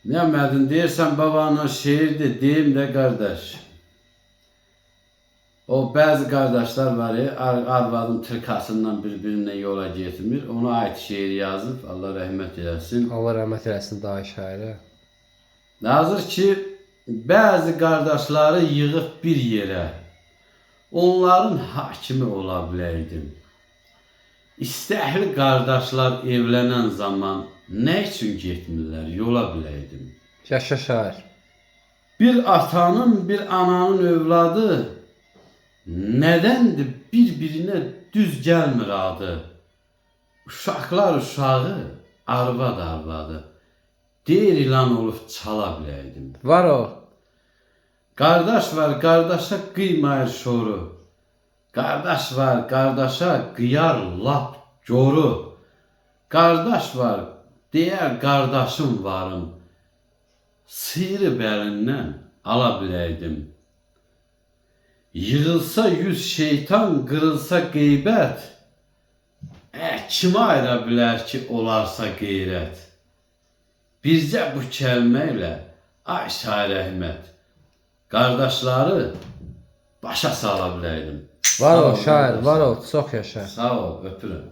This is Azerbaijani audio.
Demedin deyirsən babanın şeirdir, deyim də qardaş. O bəzi qardaşlar var ya, arvadın tırkasından bir-birinə yola getmir. Ona ait şeir yazıb, Allah rəhmət eləsin. Allah rəhmət eləsin daha şairə. Yazır ki, bəzi qardaşları yığıb bir yerə, onların hakimi ola biləydim. İstəkli qardaşlar evlənən zaman nə üçün getmirlər, yola biləydim. Yaşa şair. Bir atanın, bir ananın övladı nədəndir bir-birinə düz gəlmir adı? Uşaqlar uşağı, arvad arvadı. Deyir ilan olub çala biləydim. Var o. Qardaş var, qardaşa qıymayır şoru. Qardaş var, qardaşa qıyar lap coru. Qardaş var, deyər qardaşım varım. Sıyırıb əlindən ala biləydim. Yığılsa 100 şeytan, qırılsa qeybət. Kimə ayıra bilər ki, olarsa qeyrət? Bircə bu kəlmə ilə, ay şair Əhməd, qardaşları başa sala biləydim. Var o şair, var o. Çox yaşa. Sağ ol, öpürüm.